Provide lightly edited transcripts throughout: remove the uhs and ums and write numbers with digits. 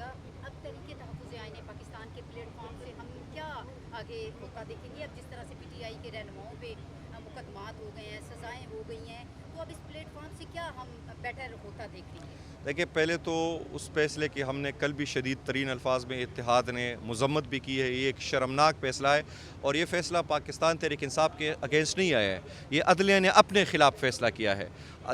بتائیے گا اب تحریک تحفظ آئین پاکستان کے پلیٹ فارم سے ہم کیا آگے ہوتا دیکھیں گے؟ اب جس طرح سے پی ٹی آئی کے رہنماؤں پہ مقدمات ہو گئے ہیں، سزائیں ہو گئی ہیں، تو اب اس پلیٹ فارم سے کیا ہم بیٹر ہوتا دیکھیں گے؟ دیکھیں، پہلے تو اس فیصلے کی ہم نے کل بھی شدید ترین الفاظ میں اتحاد نے مذمت بھی کی ہے۔ یہ ایک شرمناک فیصلہ ہے اور یہ فیصلہ پاکستان تحریک انصاف کے اگینسٹ نہیں آیا ہے، یہ عدلیہ نے اپنے خلاف فیصلہ کیا ہے۔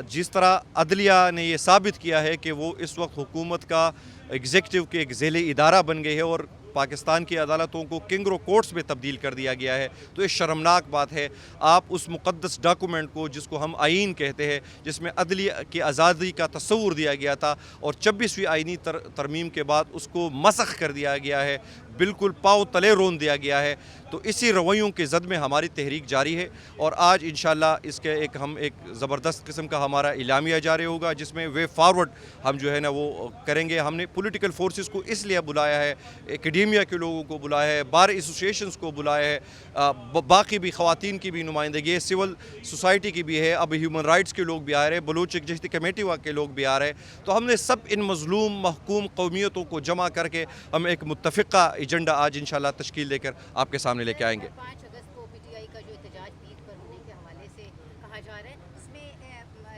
جس طرح عدلیہ نے یہ ثابت کیا ہے کہ وہ اس وقت حکومت کا ایگزیکٹو کے ایک ذیلی ادارہ بن گئی ہے اور پاکستان کی عدالتوں کو کنگرو کورٹس میں تبدیل کر دیا گیا ہے، تو یہ شرمناک بات ہے۔ آپ اس مقدس ڈاکومنٹ کو، جس کو ہم آئین کہتے ہیں، جس میں عدلیہ کی آزادی کا تصور دیا گیا تھا اور 26ویں آئینی ترمیم کے بعد اس کو مسخ کر دیا گیا ہے، بالکل پاؤں تلے رون دیا گیا ہے، تو اسی رویوں کے زد میں ہماری تحریک جاری ہے اور آج انشاءاللہ اس کے ہم ایک زبردست قسم کا ہمارا اعلامیہ جاری ہوگا، جس میں وے فارورڈ ہم جو ہے نا وہ کریں گے۔ ہم نے پولیٹیکل فورسز کو اس لیے بلایا ہے، اکیڈیمیا کے لوگوں کو بلایا ہے، بار ایسوسیشنز کو بلایا ہے، باقی بھی خواتین کی بھی نمائندگی ہے، سول سوسائٹی کی بھی ہے، اب ہیومن رائٹس کے لوگ بھی آ رہے ہیں، بلوچ یکجہتی کمیٹی کے لوگ بھی آ رہے ہیں، تو ہم نے سب ان مظلوم محکوم قومیتوں کو جمع کر کے ہم ایک متفقہ ایجنڈا آج انشاءاللہ تشکیل دے کر آپ کے سامنے لے کے آئیں گے۔ 5 اگست کو پی ٹی آئی کا جو احتجاج پیر پر ہونے کے حوالے سے کہا جا رہا ہے، اس میں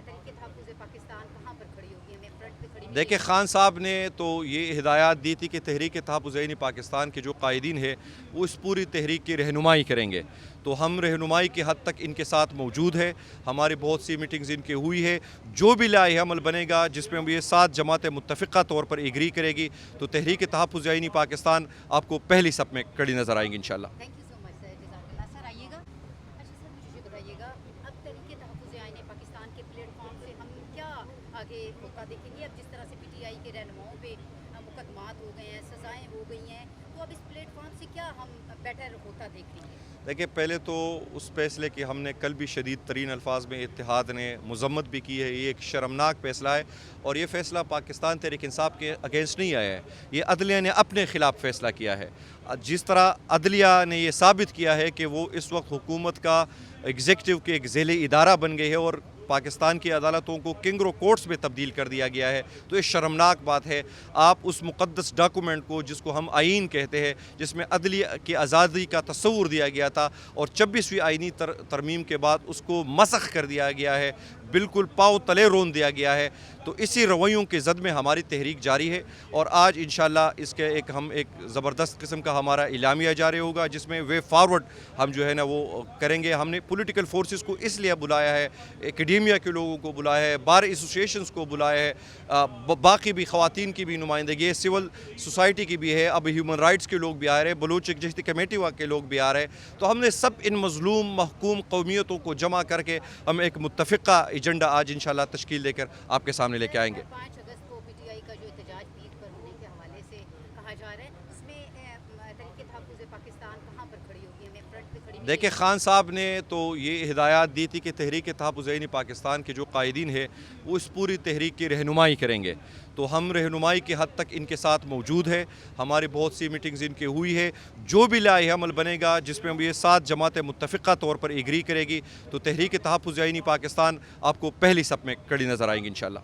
تحریک تحفظ پاکستان کہاں پر کھڑی ہوگی؟ ہمیں فرنٹ پہ کھڑی ہوگی؟ دیکھیں، خان صاحب نے تو یہ ہدایات دی تھی کہ تحریک تحفظ آئین پاکستان کے جو قائدین ہیں وہ اس پوری تحریک کی رہنمائی کریں گے، تو ہم رہنمائی کی حد تک ان کے ساتھ موجود ہے۔ ہماری بہت سی میٹنگز ان کی ہوئی ہے، جو بھی لائحہ عمل بنے گا جس میں یہ 7 جماعتیں متفقہ طور پر ایگری کرے گی، تو تحریک تحفظ آئین پاکستان آپ کو پہلی صف میں کڑی نظر آئیں گی انشاءاللہ۔ تھینک یو سو مچ سر، جزاک اللہ۔ سر آئیے گا۔ اچھا سر، مجھے یہ بتائیے گا اب تحریک تحفظ آئین پاکستان کے پلیٹ فارم سے ہم کیا آگے ہوتا دیکھیں گے؟ اب جس طرح سے پی ٹی آئی کے رہنماؤں پہ مقدمات ہو گئے ہیں، سزائیں ہو گئی ہیں، تو اب اس پلیٹ فارم سے کیا ہم بیٹر ہوتا دیکھیں گے؟ دیکھیں، پہلے تو اس فیصلے کی ہم نے کل بھی شدید ترین الفاظ میں اتحاد نے مذمت بھی کی ہے، یہ ایک شرمناک فیصلہ ہے اور یہ فیصلہ پاکستان تحریک انصاف کے اگینسٹ نہیں آیا ہے، یہ عدلیہ نے اپنے خلاف فیصلہ کیا ہے۔ جس طرح عدلیہ نے یہ ثابت کیا ہے کہ وہ اس وقت حکومت کا ایگزیکٹو کے ایک ذیلی ادارہ بن گئی ہے اور پاکستان کی عدالتوں کو کنگرو کورٹس میں تبدیل کر دیا گیا ہے، تو یہ شرمناک بات ہے۔ آپ اس مقدس ڈاکومنٹ کو، جس کو ہم آئین کہتے ہیں، جس میں عدلیہ کی آزادی کا تصور دیا گیا تھا اور 26ویں آئینی ترمیم کے بعد اس کو مسخ کر دیا گیا ہے، بالکل پاؤں تلے رون دیا گیا ہے، تو اسی رویوں کے زد میں ہماری تحریک جاری ہے اور آج انشاءاللہ اس کے ہم ایک زبردست قسم کا ہمارا اعلامیہ جاری ہوگا، جس میں وے فارورڈ ہم جو ہے نا وہ کریں گے۔ ہم نے پولیٹیکل فورسز کو اس لیے بلایا ہے، اکیڈیمیا کے لوگوں کو بلایا ہے، بار ایسوسیشنز کو بلایا ہے، باقی بھی خواتین کی بھی نمائندگی ہے، سول سوسائٹی کی بھی ہے، اب ہیومن رائٹس کے لوگ بھی آ رہے ہیں، بلوچ یکجہتی کمیٹی کے لوگ بھی آ رہے ہیں، تو ہم نے سب ان مظلوم محکوم قومیتوں کو جمع کر کے ہم ایک متفقہ ایجنڈا آج انشاءاللہ تشکیل دے کر آپ کے سامنے لے کے آئیں گے۔ 5 اگست کو پی ٹی آئی کا جو احتجاج پیر پر ہونے کے حوالے سے کہا جا رہا ہے، اس میں تحریک تحفظ پاکستان کہاں پر کھڑی ہوگی؟ ہمیں فرنٹ پہ کھڑی ہوگی؟ دیکھیں، خان صاحب نے تو یہ ہدایات دی تھی کہ تحریک تحفظ آئین پاکستان کے جو قائدین ہیں وہ اس پوری تحریک کی رہنمائی کریں گے، تو ہم رہنمائی کی حد تک ان کے ساتھ موجود ہے۔ ہماری بہت سی میٹنگز ان کی ہوئی ہے، جو بھی لائحہ عمل بنے گا جس میں یہ 7 جماعتیں متفقہ طور پر ایگری کرے گی، تو تحریک تحفظ آئین پاکستان آپ کو پہلی صف میں کڑی نظر آئیں گی انشاءاللہ۔